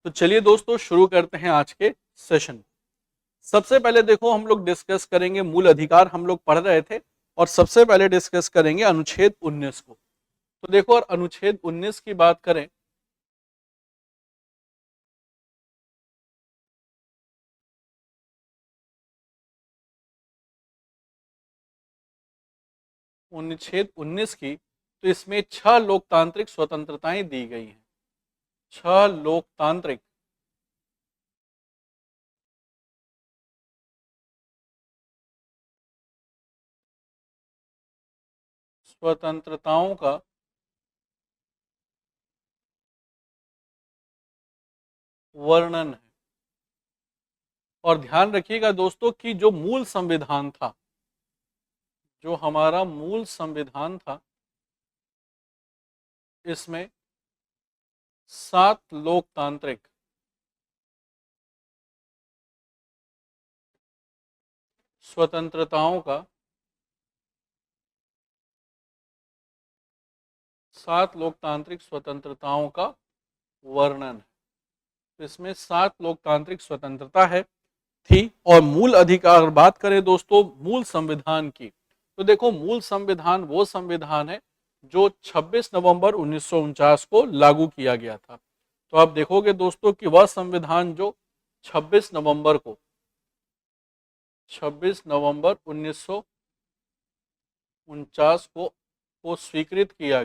तो चलिए दोस्तों शुरू करते हैं आज के सेशन। सबसे पहले देखो हम लोग डिस्कस करेंगे मूल अधिकार, हम लोग पढ़ रहे थे और सबसे पहले डिस्कस करेंगे अनुच्छेद 19 को। तो देखो और अनुच्छेद 19 की बात करें अनुच्छेद 19 की, तो इसमें 6 लोकतांत्रिक स्वतंत्रताएं दी गई हैं। 6 लोकतांत्रिक स्वतंत्रताओं का वर्णन है। और ध्यान रखिएगा दोस्तों कि जो मूल संविधान था, जो हमारा मूल संविधान था, इसमें 7 लोकतांत्रिक स्वतंत्रताओं का 7 लोकतांत्रिक स्वतंत्रताओं का वर्णन है। तो इसमें 7 लोकतांत्रिक स्वतंत्रता है थी। और मूल अधिकार बात करें दोस्तों मूल संविधान की, तो देखो मूल संविधान वो संविधान है जो 26 नवंबर 1949 को लागू किया गया था। तो आप देखोगे दोस्तों कि वह संविधान जो 26 नवंबर 1949 को स्वीकृत किया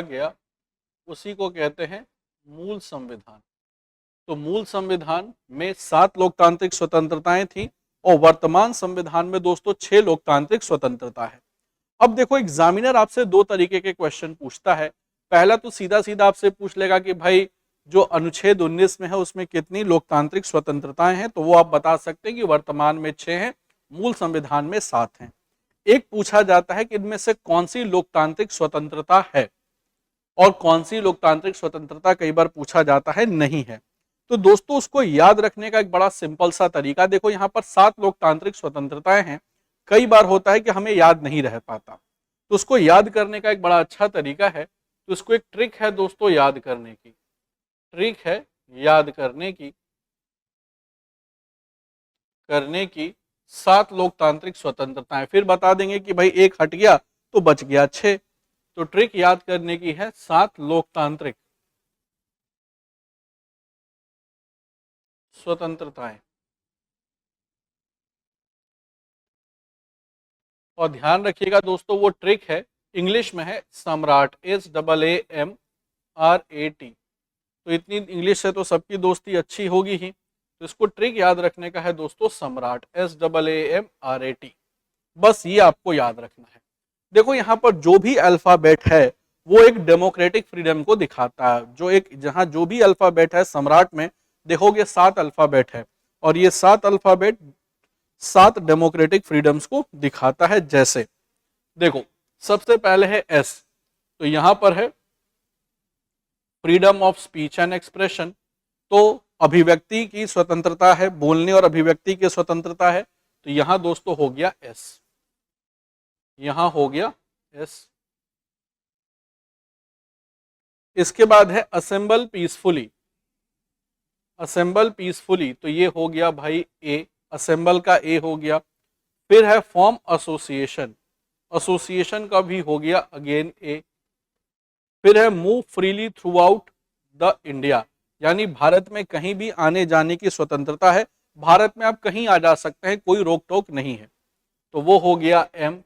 गया, उसी को कहते हैं मूल संविधान। तो मूल संविधान में 7 लोकतांत्रिक स्वतंत्रताएं थी और वर्तमान संविधान में दोस्तों 6 लोकतांत्रिक स्वतंत्रता है। अब देखो एग्जामिनर आपसे दो तरीके के क्वेश्चन पूछता है। पहला तो सीधा सीधा आपसे पूछ लेगा कि भाई जो अनुच्छेद 19 में है उसमें कितनी लोकतांत्रिक स्वतंत्रताएं हैं, तो वो आप बता सकते हैं कि वर्तमान में 6 हैं, मूल संविधान में 7 हैं। एक पूछा जाता है कि इनमें से कौन सी लोकतांत्रिक स्वतंत्रता है, और कौन सी लोकतांत्रिक स्वतंत्रता कई बार पूछा जाता है नहीं है। तो दोस्तों उसको याद रखने का एक बड़ा सिंपल सा तरीका, देखो यहाँ पर 7 लोकतांत्रिक स्वतंत्रताएं हैं। कई बार होता है कि हमें याद नहीं रह पाता, तो उसको याद करने का एक बड़ा अच्छा तरीका है। तो उसको एक ट्रिक है दोस्तों याद करने की, ट्रिक है याद करने की 7 लोकतांत्रिक स्वतंत्रताएं। फिर बता देंगे कि भाई एक हट गया तो बच गया 6। तो ट्रिक याद करने की है 7 लोकतांत्रिक स्वतंत्रताएं। और ध्यान रखिएगा दोस्तों वो ट्रिक है, इंग्लिश में है सम्राट, SAAMRAT। तो इतनी इंग्लिश से तो सबकी दोस्ती अच्छी होगी ही, तो इसको ट्रिक याद रखने का है दोस्तों सम्राट, SAAMRAT। बस ये आपको याद रखना है। देखो यहाँ पर जो भी अल्फाबेट है वो एक डेमोक्रेटिक फ्रीडम को दिखाता है। जहां जो भी अल्फाबेट है सम्राट में, देखोगे 7 अल्फाबेट है और ये 7 अल्फाबेट 7 डेमोक्रेटिक फ्रीडम्स को दिखाता है। जैसे देखो सबसे पहले है एस, तो यहां पर है freedom of speech and expression, तो अभिव्यक्ति की स्वतंत्रता है, बोलने और अभिव्यक्ति की स्वतंत्रता है। तो यहां दोस्तों हो गया एस, यहां हो गया एस। इसके बाद है असेंबल पीसफुली, असेंबल पीसफुली, तो ये हो गया भाई ए, असेंबल का ए हो गया। फिर है फॉर्म एसोसिएशन, एसोसिएशन का भी हो गया अगेन ए। फिर है move freely through out the India, यानी भारत में कहीं भी आने जाने की स्वतंत्रता है, भारत में आप कहीं आ जा सकते हैं, कोई रोक टोक नहीं है, तो वो हो गया एम।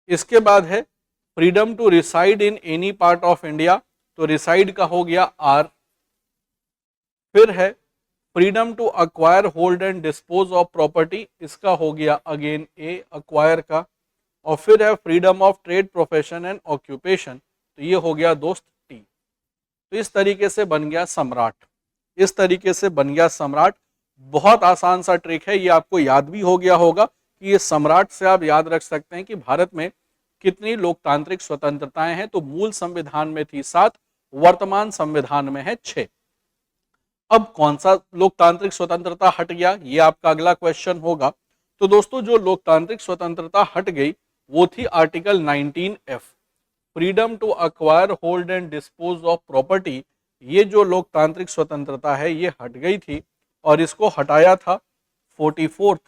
इसके बाद है freedom to reside in any part of India, तो रिसाइड का हो गया आर। फिर है freedom to acquire hold and dispose of property, इसका हो गया अगेन ए, अक्वायर का। और फिर है freedom of trade profession and occupation, तो ये हो गया दोस्त टी। तो इस तरीके से बन गया सम्राट, इस तरीके से बन गया सम्राट। बहुत आसान सा ट्रिक है, ये आपको याद भी हो गया होगा कि ये सम्राट से आप याद रख सकते हैं कि भारत में कितनी लोकतांत्रिक स्वतंत्रताएं हैं। तो मूल संविधान में थी 7, वर्तमान संविधान में है 6। अब कौन सा लोकतांत्रिक स्वतंत्रता हट गया, ये आपका अगला क्वेश्चन होगा। तो दोस्तों जो लोकतांत्रिक स्वतंत्रता हट गई वो थी article 19F, freedom to acquire, hold and dispose of property, ये जो लोकतांत्रिक स्वतंत्रता है ये हट गई थी और इसको हटाया था 44th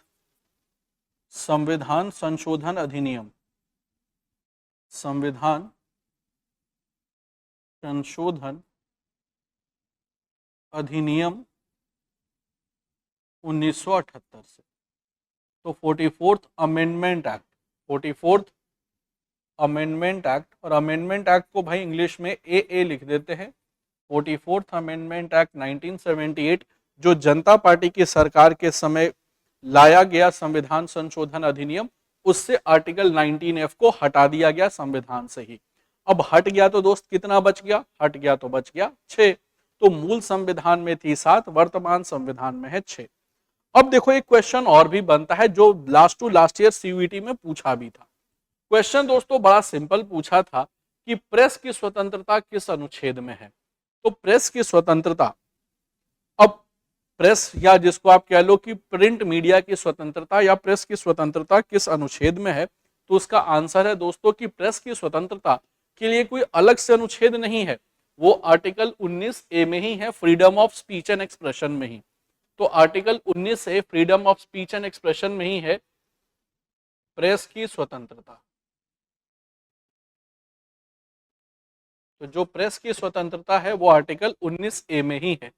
संविधान संशोधन अधिनियम, संविधान संशोधन अधिनियम 1978 से। तो 44th amendment act, 44th amendment act, और अमेंडमेंट एक्ट को भाई इंग्लिश में ए लिख देते हैं। 44th अमेंडमेंट एक्ट 1978 जो जनता पार्टी की सरकार के समय लाया गया संविधान संशोधन अधिनियम, उससे आर्टिकल 19F को हटा दिया गया संविधान से ही। अब हट गया तो दोस्त कितना बच गया, हट गया तो बच गया 6। तो मूल संविधान में थी 7, वर्तमान संविधान में है 6। अब देखो एक क्वेश्चन और भी बनता है जो last to last year CUET में पूछा भी था। क्वेश्चन दोस्तों बड़ा सिंपल पूछा था कि प्रेस की स्वतंत्रता किस अनुच्छेद में है। तो प्रेस की स्वतंत्रता, अब प्रेस या जिसको आप कह लो कि प्रिंट मीडिया की स्वतंत्रता या प्रेस की स्वतंत्रता किस अनुच्छेद में है, तो उसका आंसर है दोस्तों कि प्रेस की स्वतंत्रता के लिए कोई अलग से अनुच्छेद नहीं है, वो आर्टिकल 19A में ही है, freedom of speech and expression में ही। तो article 19A freedom of speech and expression में ही है प्रेस की स्वतंत्रता। तो जो प्रेस की स्वतंत्रता है वो आर्टिकल 19A में ही है।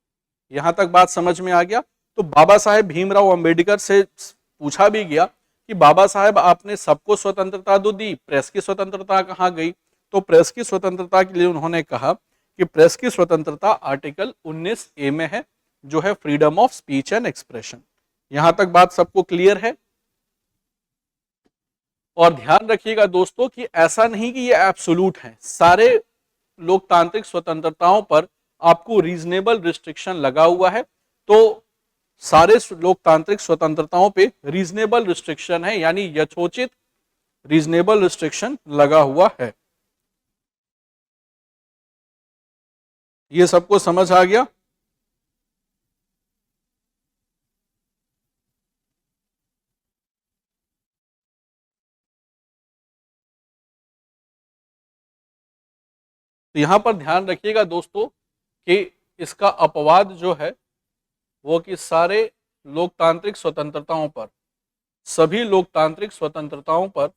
यहां तक बात समझ में आ गया। तो बाबा साहेब भीमराव अंबेडकर से पूछा भी गया कि बाबा साहेब आपने सबको स्वतंत्रता तो दी, प्रेस की स्वतंत्रता कहां गई। तो प्रेस की स्वतंत्रता के लिए उन्होंने कहा कि प्रेस की स्वतंत्रता आर्टिकल 19A में है, जो है freedom of speech and expression. यहां तक बात सबको क्लियर है। और ध्यान रखिएगा दोस्तों कि ऐसा नहीं कि ये एब्सोल्यूट है, सारे लोकतांत्रिक स्वतंत्रताओं पर आपको रीजनेबल रिस्ट्रिक्शन लगा हुआ है। तो सारे लोकतांत्रिक स्वतंत्रताओं पे रीजनेबल रिस्ट्रिक्शन है, यानी यथोचित रीजनेबल रिस्ट्रिक्शन लगा हुआ है। ये सबको समझ आ गया। तो यहां पर ध्यान रखिएगा दोस्तों कि इसका अपवाद जो है वो कि सारे लोकतांत्रिक स्वतंत्रताओं पर, सभी लोकतांत्रिक स्वतंत्रताओं पर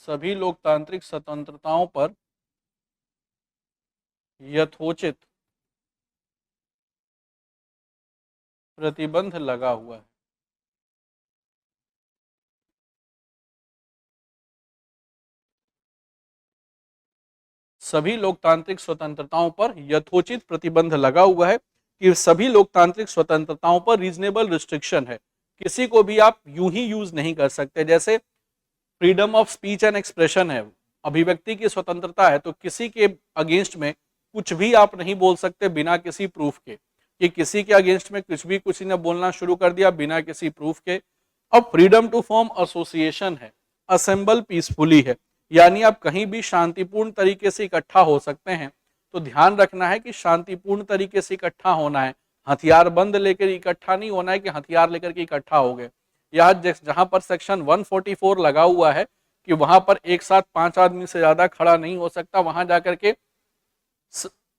सभी लोकतांत्रिक स्वतंत्रताओं पर यथोचित प्रतिबंध लगा हुआ है। सभी लोकतांत्रिक स्वतंत्रताओं पर यथोचित प्रतिबंध लगा हुआ है कि सभी लोकतांत्रिक स्वतंत्रताओं पर रीजनेबल रिस्ट्रिक्शन है, किसी को भी आप यूं ही यूज नहीं कर सकते। जैसे freedom of speech and expression है, अभिव्यक्ति की स्वतंत्रता है, तो किसी के अगेंस्ट में कुछ भी आप नहीं बोल सकते बिना किसी प्रूफ के, कि किसी के अगेंस्ट में कुछ भी किसी ने बोलना शुरू कर दिया बिना किसी प्रूफ के। अब फ्रीडम टू फॉर्म एसोसिएशन है, असेंबल पीसफुली है, यानी आप कहीं भी शांतिपूर्ण तरीके से इकट्ठा हो सकते हैं। तो ध्यान रखना है कि शांतिपूर्ण तरीके से इकट्ठा होना है, हथियार बंद लेकर इकट्ठा नहीं होना है कि हथियार लेकर के इकट्ठा हो गए। या जहां पर सेक्शन 144 लगा हुआ है कि वहां पर एक साथ 5 आदमी से ज्यादा खड़ा नहीं हो सकता, वहां जाकर के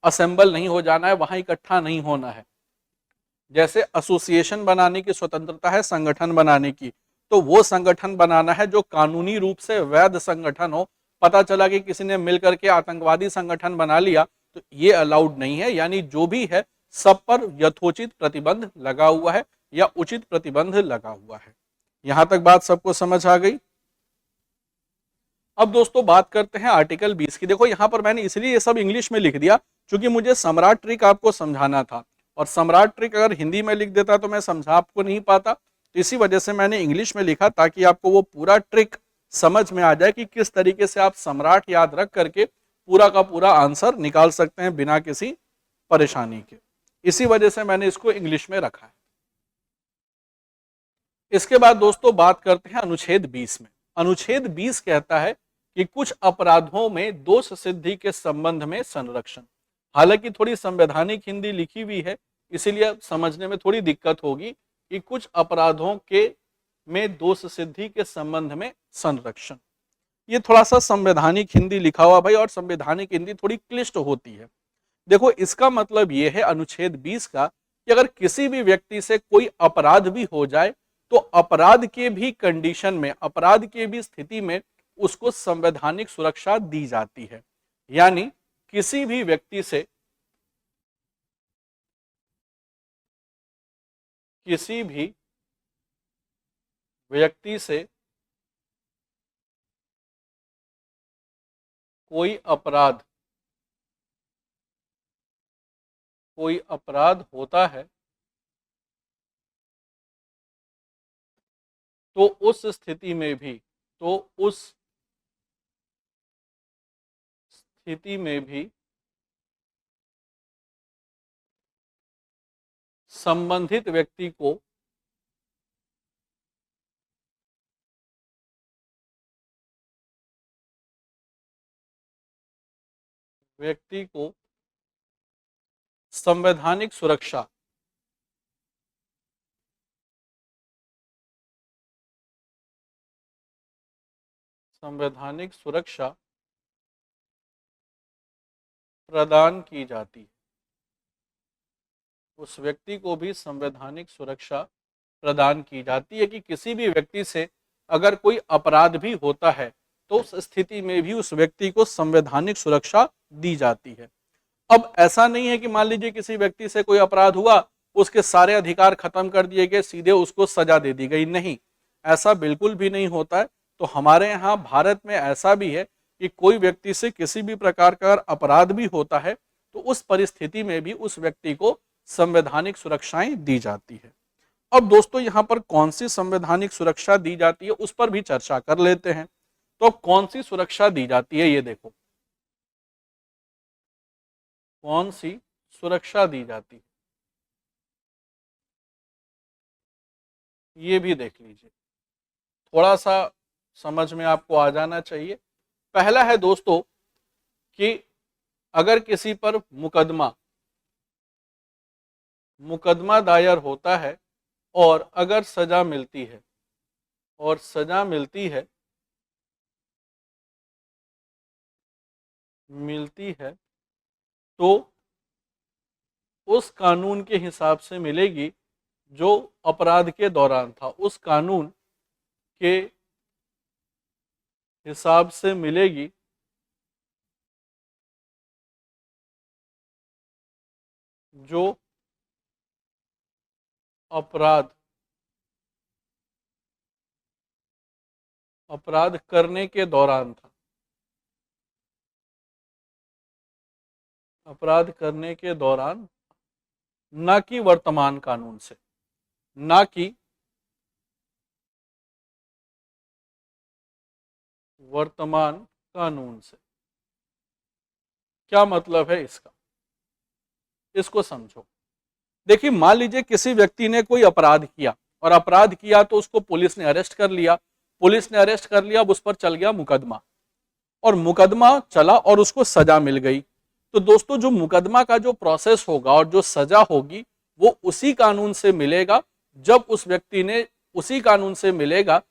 असेंबल नहीं हो जाना है, वहां इकट्ठा नहीं होना है। जैसे एसोसिएशन बनाने की स्वतंत्रता है, संगठन बनाने की, तो वो संगठन बनाना है जो कानूनी रूप से वैध संगठन हो। पता चला कि किसी ने मिलकर के आतंकवादी संगठन बना लिया तो ये अलाउड नहीं है। यानी जो भी है सब पर यथोचित प्रतिबंध लगा हुआ है या उचित प्रतिबंध लगा हुआ है। यहां तक बात सबको समझ आ गई। अब दोस्तों बात करते हैं आर्टिकल 20 की। देखो यहां पर मैंने इसलिए ये सब इंग्लिश में लिख दिया क्योंकि मुझे सम्राट ट्रिक आपको समझाना था, और सम्राट ट्रिक अगर हिंदी में लिख देता तो मैं समझा आपको नहीं पाता। तो इसी वजह से मैंने इंग्लिश में लिखा ताकि आपको वो पूरा ट्रिक समझ में आ जाए कि किस तरीके से आप सम्राट याद रख करके पूरा का पूरा आंसर निकाल सकते हैं बिना किसी परेशानी के। इसी वजह से मैंने इसको इंग्लिश में रखा है। इसके बाद दोस्तों बात करते हैं अनुच्छेद 20 में। अनुच्छेद 20 कहता है कि कुछ अपराधों में दोष सिद्धि के संबंध में संरक्षण। हालांकि थोड़ी संवैधानिक हिंदी लिखी हुई है, इसीलिए समझने में थोड़ी दिक्कत होगी कि कुछ अपराधों के में दोष सिद्धि के संबंध में संरक्षण। ये थोड़ा सा संवैधानिक हिंदी लिखा हुआ भाई, और संवैधानिक हिंदी थोड़ी क्लिष्ट होती है। देखो इसका मतलब ये है अनुच्छेद 20 का कि अगर किसी भी व्यक्ति से कोई अपराध भी हो जाए तो अपराध के भी कंडीशन में, अपराध के भी स्थिति में उसको संवैधानिक सुरक्षा दी जाती है। यानी किसी भी व्यक्ति से, किसी भी व्यक्ति से कोई अपराध, कोई अपराध होता है तो उस स्थिति में भी, तो उस स्थिति में भी संबंधित व्यक्ति को संवैधानिक सुरक्षा, संवैधानिक सुरक्षा प्रदान की जाती है। उस व्यक्ति को भी संवैधानिक सुरक्षा प्रदान की जाती है कि किसी भी व्यक्ति से अगर कोई अपराध भी होता है तो उस स्थिति में भी उस व्यक्ति को संवैधानिक सुरक्षा दी जाती है। अब ऐसा नहीं है कि मान लीजिए किसी व्यक्ति से कोई अपराध हुआ, उसके सारे अधिकार खत्म कर दिए गए, सीधे उसको सजा दे दी गई, नहीं, ऐसा बिल्कुल भी नहीं होता है। तो हमारे यहाँ भारत में ऐसा भी है कि कोई व्यक्ति से किसी भी प्रकार का अपराध भी होता है तो उस परिस्थिति में भी उस व्यक्ति को संवैधानिक सुरक्षाएं दी जाती है। अब दोस्तों यहाँ पर कौन सी संवैधानिक सुरक्षा दी जाती है उस पर भी चर्चा कर लेते हैं। तो अब कौन सी सुरक्षा दी जाती है ये देखो, कौन सी सुरक्षा दी जाती है ये भी देख लीजिए, थोड़ा सा समझ में आपको आ जाना चाहिए। पहला है दोस्तों कि अगर किसी पर मुकदमा दायर होता है और अगर सजा मिलती है, और सजा मिलती है तो उस कानून के हिसाब से मिलेगी जो अपराध के दौरान था, उस कानून के हिसाब से मिलेगी जो अपराध करने के दौरान था, अपराध करने के दौरान, ना कि वर्तमान कानून से, ना कि वर्तमान कानून से। क्या मतलब है इसका, इसको समझो। देखिए मान लीजिए किसी व्यक्ति ने कोई अपराध किया, और अपराध किया तो उसको पुलिस ने अरेस्ट कर लिया, पुलिस ने अरेस्ट कर लिया, अब उस पर चल गया मुकदमा, और मुकदमा चला और उसको सजा मिल गई। तो दोस्तों जो मुकदमा का जो प्रोसेस होगा और जो सजा होगी वो उसी कानून से मिलेगा, जब उस व्यक्ति ने, उसी कानून से मिलेगा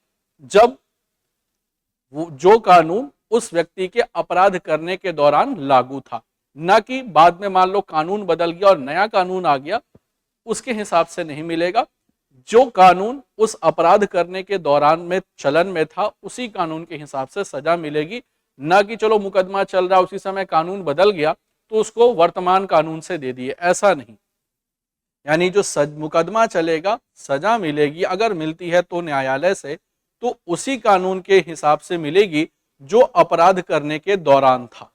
जब वो जो कानून उस व्यक्ति के अपराध करने के दौरान लागू था, ना कि बाद में मान लो कानून बदल गया और नया कानून आ गया, उसके हिसाब से नहीं मिलेगा। जो कानून उस अपराध करने के दौरान में चलन में था उसी कानून के हिसाब से सजा मिलेगी, ना कि चलो मुकदमा चल रहा उसी समय कानून बदल गया तो उसको वर्तमान कानून से दे दिए, ऐसा नहीं। यानी जो मुकदमा चलेगा, सजा मिलेगी, अगर मिलती है तो न्यायालय से, तो उसी कानून के हिसाब से मिलेगी जो अपराध करने के दौरान था।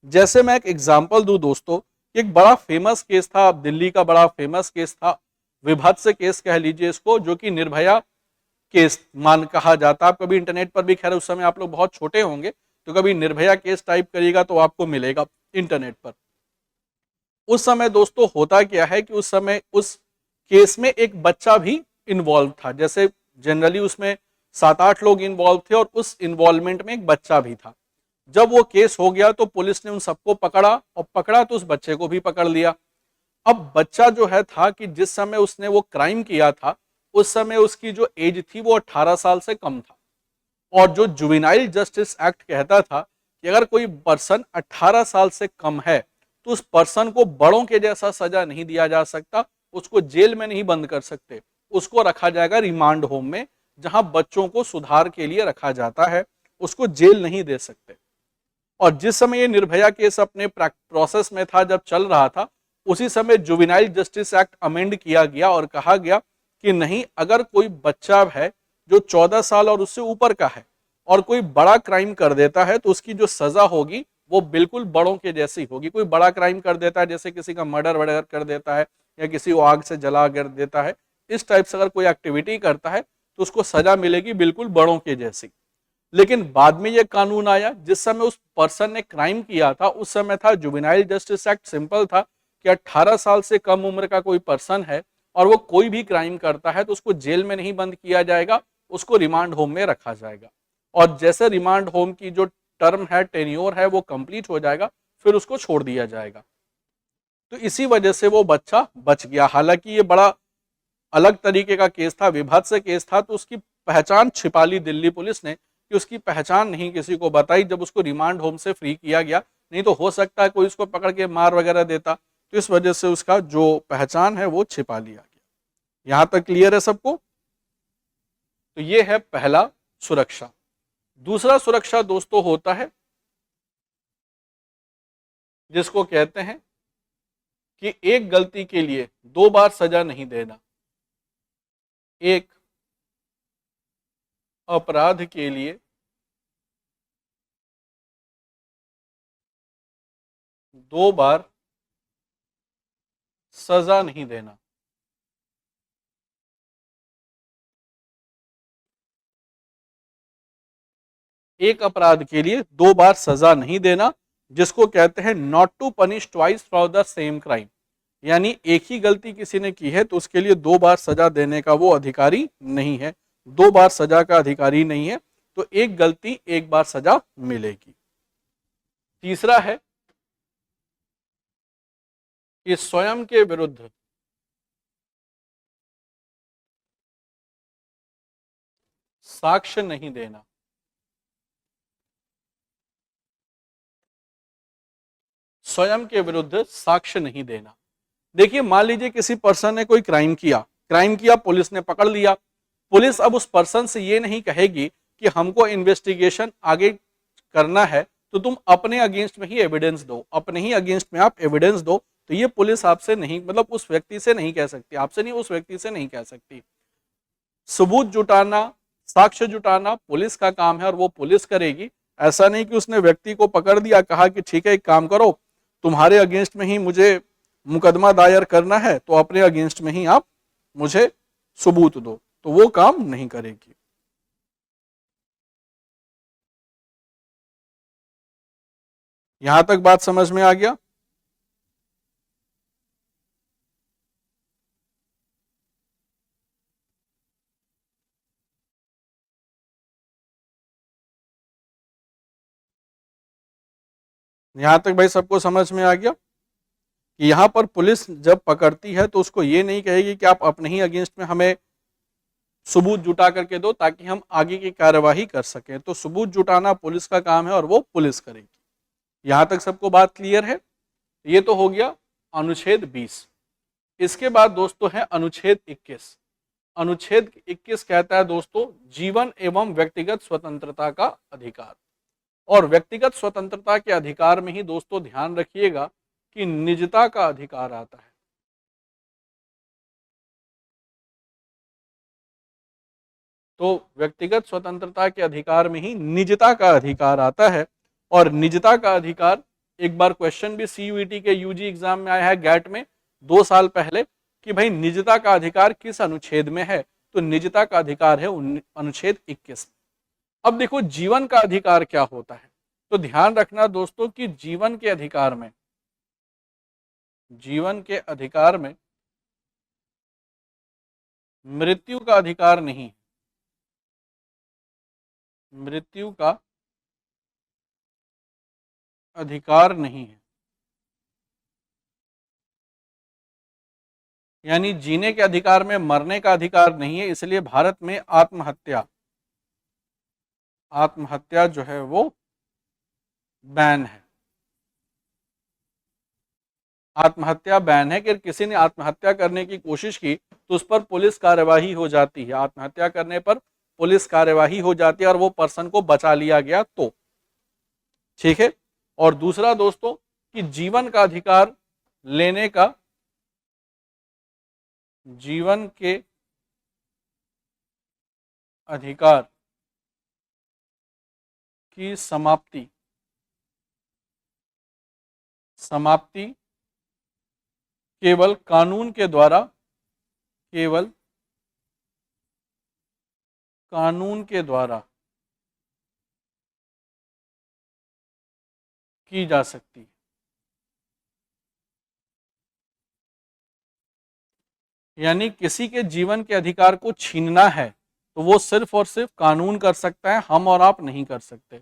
जैसे मैं एक एग्जांपल दूं दोस्तों, एक बड़ा फेमस केस था, दिल्ली का बड़ा फेमस केस था, विभत्स केस कह लीजिए इसको, जो कि निर्भया केस मान कहा जाता है। आप कभी इंटरनेट पर भी, खैर उस समय आप लोग बहुत छोटे होंगे, तो कभी निर्भया केस टाइप करिएगा तो आपको मिलेगा इंटरनेट पर। उस समय दोस्तों होता क्या है कि उस समय उस केस में एक बच्चा भी इन्वॉल्व था। जैसे जनरली उसमें 7-8 लोग इन्वॉल्व थे और उस इन्वॉल्वमेंट में एक बच्चा भी था। जब वो केस हो गया तो पुलिस ने उन सबको पकड़ा, और पकड़ा तो उस बच्चे को भी पकड़ लिया। अब बच्चा जो है था कि जिस समय उसने वो क्राइम किया था उस समय उसकी जो एज थी वो 18 साल से कम था। और जो जुवेनाइल जस्टिस एक्ट कहता था कि अगर कोई पर्सन 18 साल से कम है तो उस पर्सन को बड़ों के जैसा सजा नहीं दिया जा सकता, उसको जेल में नहीं बंद कर सकते, उसको रखा जाएगा रिमांड होम में, जहां बच्चों को सुधार के लिए रखा जाता है, उसको जेल नहीं दे सकते। और जिस समय ये निर्भया केस अपने प्रोसेस में था, जब चल रहा था, उसी समय जुवेनाइल जस्टिस एक्ट अमेंड किया गया और कहा गया कि नहीं, अगर कोई बच्चा है जो 14 साल और उससे ऊपर का है और कोई बड़ा क्राइम कर देता है तो उसकी जो सजा होगी वो बिल्कुल बड़ों के जैसी होगी। कोई बड़ा क्राइम कर देता है, जैसे किसी का मर्डर वर्डर कर देता है या किसी को आग से जला कर देता है, इस टाइप से अगर कोई एक्टिविटी करता है तो उसको सजा मिलेगी बिल्कुल बड़ों के जैसी। लेकिन बाद में ये कानून आया, जिस समय उस पर्सन ने क्राइम किया था उस समय था जुवेनाइल जस्टिस एक्ट, सिंपल था कि 18 साल से कम उम्र का कोई पर्सन है और वो कोई भी क्राइम करता है तो उसको जेल में नहीं बंद किया जाएगा, उसको रिमांड होम में रखा जाएगा। और जैसे रिमांड होम की जो टर्म है, टेन्योर है, वो कंप्लीट हो जाएगा, फिर उसको छोड़ दिया जाएगा। तो इसी वजह से वो बच्चा बच गया। हालांकि ये बड़ा अलग तरीके का केस था, विभत्स केस था, तो उसकी पहचान छिपा ली दिल्ली पुलिस ने कि उसकी पहचान नहीं किसी को बताई जब उसको रिमांड होम से फ्री किया गया, नहीं तो हो सकता है कोई उसको पकड़ के मार वगैरह देता, तो इस वजह से उसका जो पहचान है वो छिपा लिया गया। यहां तक क्लियर है सबको? तो ये है पहला सुरक्षा। दूसरा सुरक्षा दोस्तों होता है जिसको कहते हैं कि एक गलती के लिए 2 बार सजा नहीं देना। एक अपराध के लिए 2 बार सजा नहीं देना। एक अपराध के लिए 2 बार सजा नहीं देना, जिसको कहते हैं not to punish twice for the same crime. यानी एक ही गलती किसी ने की है तो उसके लिए 2 बार सजा देने का वो अधिकारी नहीं है, 2 बार सजा का अधिकारी नहीं है, तो एक गलती 1 बार सजा मिलेगी। तीसरा है कि स्वयं के विरुद्ध साक्ष्य नहीं देना। स्वयं के विरुद्ध साक्ष्य नहीं देना। देखिए, मान लीजिए किसी पर्सन ने कोई क्राइम किया, पुलिस ने पकड़ लिया। पुलिस अब उस पर्सन से ये नहीं कहेगी कि हमको इन्वेस्टिगेशन आगे करना है तो तुम अपने अगेंस्ट में ही एविडेंस दो, अपने ही अगेंस्ट में आप एविडेंस दो। तो ये पुलिस आपसे नहीं, मतलब उस व्यक्ति से नहीं कह सकती, आपसे नहीं, उस व्यक्ति से नहीं कह सकती। सबूत जुटाना, साक्ष्य जुटाना पुलिस का काम है और वो पुलिस करेगी। ऐसा नहीं कि उसने व्यक्ति को पकड़ दिया, कहा कि ठीक है एक काम करो, तुम्हारे अगेंस्ट में ही मुझे मुकदमा दायर करना है तो अपने अगेंस्ट में ही आप मुझे सबूत दो, तो वो काम नहीं करेगी। यहां तक बात समझ में आ गया? यहां तक भाई सबको समझ में आ गया कि यहां पर पुलिस जब पकड़ती है तो उसको ये नहीं कहेगी कि आप अपने ही अगेंस्ट में हमें सबूत जुटा करके दो ताकि हम आगे की कार्यवाही कर सकें। तो सबूत जुटाना पुलिस का काम है और वो पुलिस करेगी। यहां तक सबको बात क्लियर है? ये तो हो गया अनुच्छेद 20। इसके बाद दोस्तों है अनुच्छेद 21। अनुच्छेद 21 कहता है दोस्तों जीवन एवं व्यक्तिगत स्वतंत्रता का अधिकार। और व्यक्तिगत स्वतंत्रता के अधिकार में ही दोस्तों ध्यान रखिएगा कि निजता का अधिकार आता है। तो व्यक्तिगत स्वतंत्रता के अधिकार में ही निजता का अधिकार आता है। और निजता का अधिकार, एक बार क्वेश्चन भी सीयूईटी के यूजी एग्जाम में आया है, गैट में 2 साल पहले, कि भाई निजता का अधिकार किस अनुच्छेद में है? तो निजता का अधिकार है अनुच्छेद 21। अब देखो जीवन का अधिकार क्या होता है, तो ध्यान रखना दोस्तों कि जीवन के अधिकार में मृत्यु का अधिकार नहीं है। मृत्यु का अधिकार नहीं है। यानी जीने के अधिकार में मरने का अधिकार नहीं है, इसलिए भारत में आत्महत्या आत्महत्या जो है वो बैन है। आत्महत्या बैन है कि किसी ने आत्महत्या करने की कोशिश की तो उस पर पुलिस कार्यवाही हो जाती है। आत्महत्या करने पर पुलिस कार्यवाही हो जाती है और वो पर्सन को बचा लिया गया तो ठीक है। और दूसरा दोस्तों कि जीवन का अधिकार लेने का, जीवन के अधिकार की समाप्ति समाप्ति केवल कानून के द्वारा, केवल कानून के द्वारा की जा सकती है। यानी किसी के जीवन के अधिकार को छीनना है तो वो सिर्फ और सिर्फ कानून कर सकता है, हम और आप नहीं कर सकते।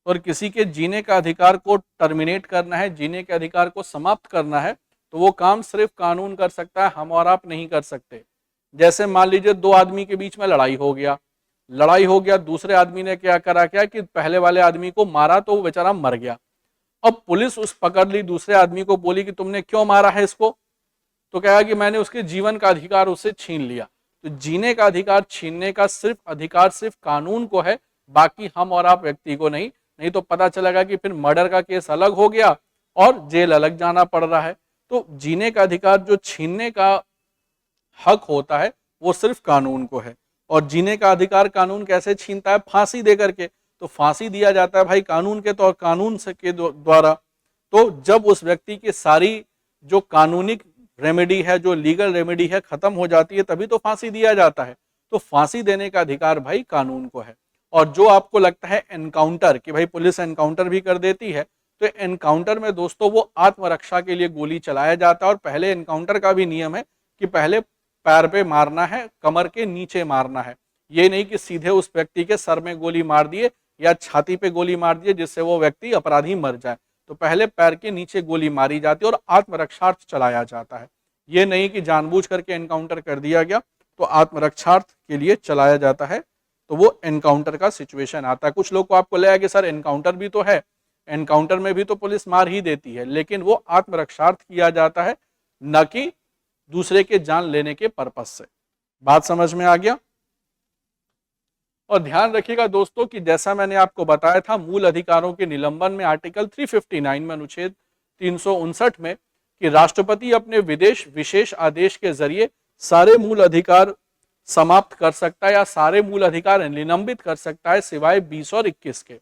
और किसी के जीने का अधिकार को टर्मिनेट करना है, जीने के अधिकार को समाप्त करना है, तो वो काम सिर्फ कानून कर सकता है, हम और आप नहीं कर सकते। जैसे मान लीजिए दो आदमी के बीच में लड़ाई हो गया, दूसरे आदमी ने क्या करा क्या कि पहले वाले आदमी को मारा तो वो बेचारा मर गया। अब पुलिस उस पकड़ ली, दूसरे आदमी को बोली कि तुमने क्यों मारा है इसको, तो कहा कि मैंने उसके जीवन का अधिकार उससे छीन लिया। तो जीने का अधिकार छीनने का सिर्फ अधिकार सिर्फ कानून को है, बाकी हम और आप व्यक्ति को नहीं। नहीं तो पता चलेगा कि फिर मर्डर का केस अलग हो गया और जेल अलग जाना पड़ रहा है। तो जीने का अधिकार जो छीनने का हक होता है वो सिर्फ कानून को है। और जीने का अधिकार कानून कैसे छीनता है? फांसी दे करके। तो फांसी दिया जाता है भाई कानून के तौर, कानून से के द्वारा। तो जब उस व्यक्ति की सारी जो कानूनिक रेमेडी है, जो लीगल रेमेडी है, खत्म हो जाती है, तभी तो फांसी दिया जाता है। तो फांसी देने का अधिकार भाई कानून को है। और जो आपको लगता है एनकाउंटर कि भाई पुलिस एनकाउंटर भी कर देती है, तो एनकाउंटर में दोस्तों वो आत्मरक्षा के लिए गोली चलाया जाता है। और पहले एनकाउंटर का भी नियम है कि पहले पैर पे मारना है, कमर के नीचे मारना है। ये नहीं कि सीधे उस व्यक्ति के सर में गोली मार दिए या छाती पे गोली मार दिए जिससे वो व्यक्ति अपराधी मर जाए। तो पहले पैर के नीचे गोली मारी जाती है और आत्मरक्षार्थ चलाया जाता है। ये नहीं कि जानबूझ करके एनकाउंटर कर दिया गया, तो आत्मरक्षार्थ के लिए चलाया जाता है, तो वो एनकाउंटर का सिचुएशन आता है। कुछ लोग को आपको लगेगा कि सर एनकाउंटर भी तो है, एनकाउंटर में भी तो पुलिस मार ही देती है, लेकिन वो आत्मरक्षार्थ किया जाता है, न कि दूसरे के जान लेने के पर्पज से। बात समझ में आ गया? और ध्यान रखिएगा दोस्तों कि जैसा मैंने आपको बताया था मूल अधिकारों के निलंबन में आर्टिकल 359 में, अनुच्छेद 359 में, कि राष्ट्रपति अपने विदेश विशेष आदेश के जरिए सारे मूल अधिकार समाप्त कर सकता है या सारे मूल अधिकार निलंबित कर सकता है सिवाय 20 और 21 के।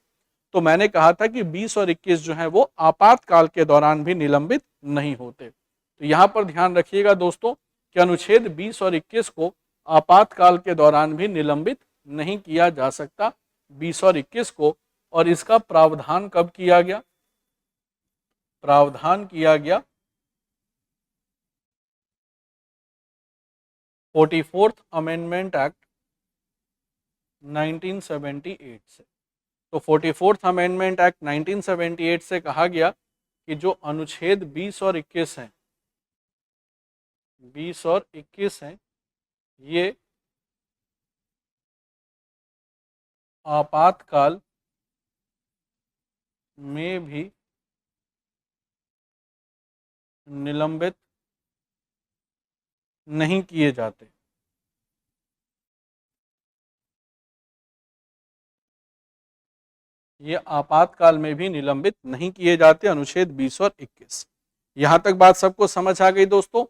तो मैंने कहा था कि 20 और 21 जो है वो आपातकाल के दौरान भी निलंबित नहीं होते। तो यहां पर ध्यान रखिएगा दोस्तों कि अनुच्छेद 20 और 21 को आपातकाल के दौरान भी निलंबित नहीं किया जा सकता, 20 और 21 को। और इसका प्रावधान कब किया गया? प्रावधान किया गया 44th अमेंडमेंट एक्ट 1978 से। तो 44th अमेंडमेंट एक्ट 1978 से कहा गया कि जो अनुच्छेद 20 और 21 हैं, 20 और 21 हैं, ये आपातकाल में भी निलंबित नहीं किए जाते। ये आपातकाल में भी निलंबित नहीं किए जाते, अनुच्छेद 20 और 21। यहां तक बात सबको समझ आ गई दोस्तों?